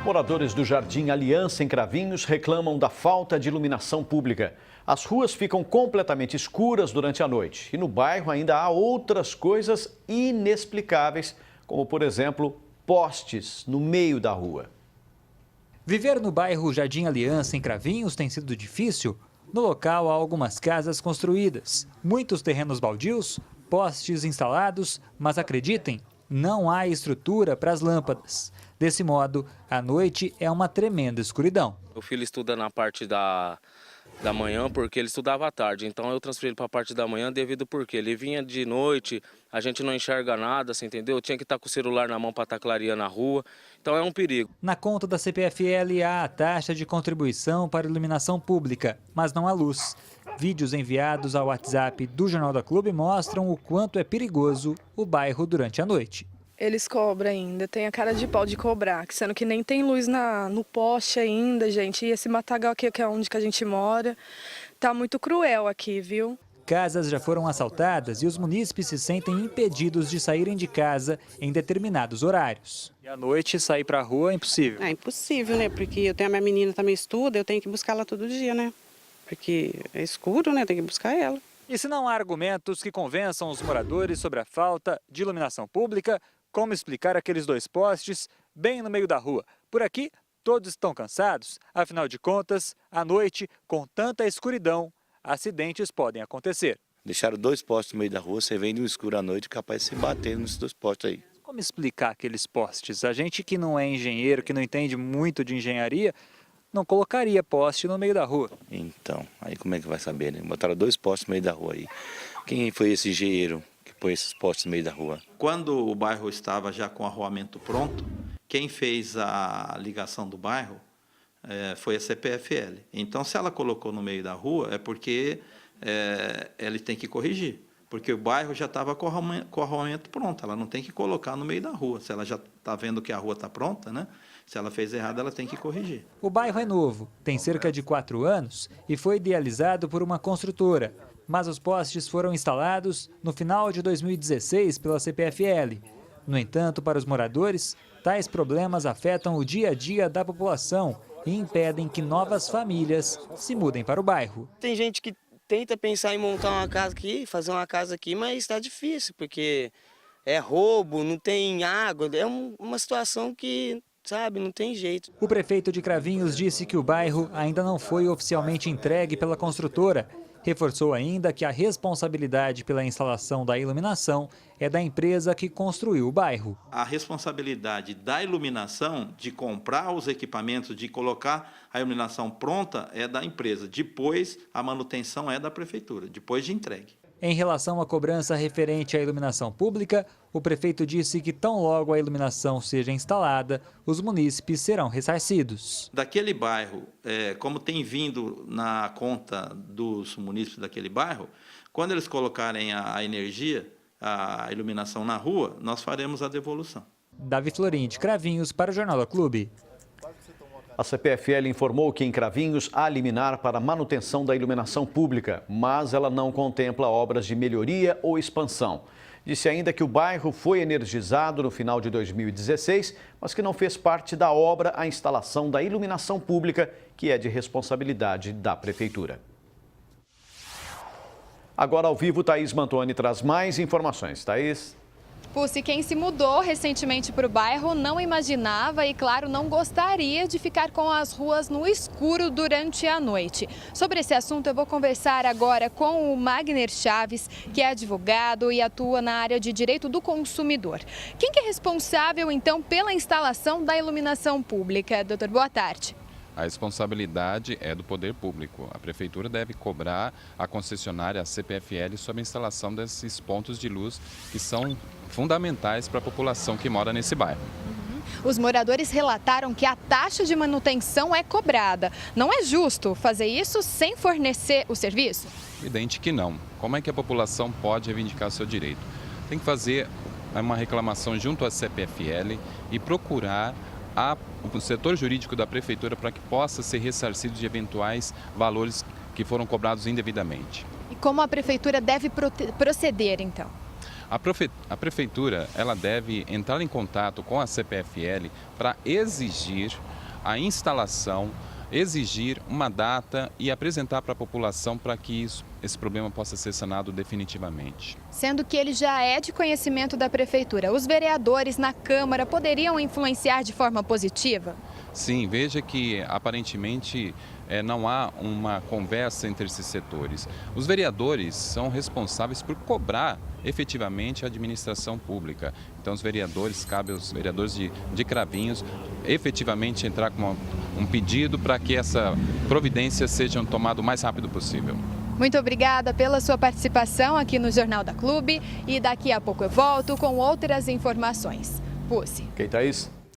Moradores do Jardim Aliança, em Cravinhos, reclamam da falta de iluminação pública. As ruas ficam completamente escuras durante a noite. E no bairro ainda há outras coisas inexplicáveis, como, por exemplo, postes no meio da rua. Viver no bairro Jardim Aliança, em Cravinhos, tem sido difícil. No local há algumas casas construídas, muitos terrenos baldios, postes instalados, mas acreditem, não há estrutura para as lâmpadas. Desse modo, à noite é uma tremenda escuridão. Meu filho estuda na parte da manhã porque ele estudava à tarde, então eu transferi ele para a parte da manhã devido porque ele vinha de noite, a gente não enxerga nada, você entendeu? Tinha que estar com o celular na mão para estar clareando a rua, então é um perigo. Na conta da CPFL há a taxa de contribuição para iluminação pública, mas não há luz. Vídeos enviados ao WhatsApp do Jornal da Clube mostram o quanto é perigoso o bairro durante a noite. Eles cobram ainda, tem a cara de pau de cobrar, sendo que nem tem luz no poste ainda, gente. E esse matagal aqui, que é onde que a gente mora, tá muito cruel aqui, viu? Casas já foram assaltadas e os munícipes se sentem impedidos de saírem de casa em determinados horários. E à noite sair para a rua é impossível? É impossível, né? Porque eu tenho a minha menina também estuda, eu tenho que buscar ela todo dia, né? Porque é escuro, né? Eu tenho que buscar ela. E se não há argumentos que convençam os moradores sobre a falta de iluminação pública, como explicar aqueles dois postes bem no meio da rua? Por aqui, todos estão cansados. Afinal de contas, à noite, com tanta escuridão, acidentes podem acontecer. Deixaram dois postes no meio da rua, você vem no escuro à noite, capaz de se bater nesses dois postes aí. Como explicar aqueles postes? A gente que não é engenheiro, que não entende muito de engenharia, não colocaria poste no meio da rua. Então, aí como é que vai saber, né? Botaram dois postes no meio da rua aí. Quem foi esse engenheiro que pôs esses postes no meio da rua? Quando o bairro estava já com o arruamento pronto, quem fez a ligação do bairro foi a CPFL. Então, se ela colocou no meio da rua, é porque ele tem que corrigir. Porque o bairro já estava com o arruamento pronto, ela não tem que colocar no meio da rua. Se ela já está vendo que a rua está pronta, né? Se ela fez errado, ela tem que corrigir. O bairro é novo, tem cerca de 4 anos e foi idealizado por uma construtora. Mas os postes foram instalados no final de 2016 pela CPFL. No entanto, para os moradores, tais problemas afetam o dia a dia da população e impedem que novas famílias se mudem para o bairro. Tem gente que tenta pensar em montar uma casa aqui, fazer uma casa aqui, mas está difícil, porque é roubo, não tem água, é uma situação que, sabe, não tem jeito. O prefeito de Cravinhos disse que o bairro ainda não foi oficialmente entregue pela construtora. Reforçou ainda que a responsabilidade pela instalação da iluminação é da empresa que construiu o bairro. A responsabilidade da iluminação, de comprar os equipamentos, de colocar a iluminação pronta, é da empresa. Depois, a manutenção é da prefeitura, depois de entregue. Em relação à cobrança referente à iluminação pública, o prefeito disse que tão logo a iluminação seja instalada, os munícipes serão ressarcidos. Daquele bairro, como tem vindo na conta dos munícipes daquele bairro, quando eles colocarem a energia, a iluminação na rua, nós faremos a devolução. Davi Florim, de Cravinhos, para o Jornal da Clube. A CPFL informou que em Cravinhos há liminar para manutenção da iluminação pública, mas ela não contempla obras de melhoria ou expansão. Disse ainda que o bairro foi energizado no final de 2016, mas que não fez parte da obra a instalação da iluminação pública, que é de responsabilidade da Prefeitura. Agora ao vivo, Thaís Mantoni traz mais informações. Thaís. Pussy, quem se mudou recentemente para o bairro não imaginava e, claro, não gostaria de ficar com as ruas no escuro durante a noite. Sobre esse assunto, eu vou conversar agora com o Magner Chaves, que é advogado e atua na área de direito do consumidor. Quem que é responsável, então, pela instalação da iluminação pública? Doutor, boa tarde. A responsabilidade é do poder público. A prefeitura deve cobrar a concessionária, a CPFL, sobre a instalação desses pontos de luz que são fundamentais para a população que mora nesse bairro. Os moradores relataram que a taxa de manutenção é cobrada. Não é justo fazer isso sem fornecer o serviço? Evidente que não. Como é que a população pode reivindicar seu direito? Tem que fazer uma reclamação junto à CPFL e procurar o setor jurídico da prefeitura para que possa ser ressarcido de eventuais valores que foram cobrados indevidamente. E como a prefeitura deve proceder, então? A prefeitura ela deve entrar em contato com a CPFL para exigir a instalação, exigir uma data e apresentar para a população para que esse problema possa ser sanado definitivamente. Sendo que ele já é de conhecimento da Prefeitura, os vereadores na Câmara poderiam influenciar de forma positiva? Sim, veja que aparentemente não há uma conversa entre esses setores. Os vereadores são responsáveis por cobrar efetivamente a administração pública. Então, cabe aos vereadores de Cravinhos efetivamente entrar com um pedido para que essa providência seja tomada o mais rápido possível. Muito obrigada pela sua participação aqui no Jornal da Clube e daqui a pouco eu volto com outras informações. Pusse. Ok, Thaís?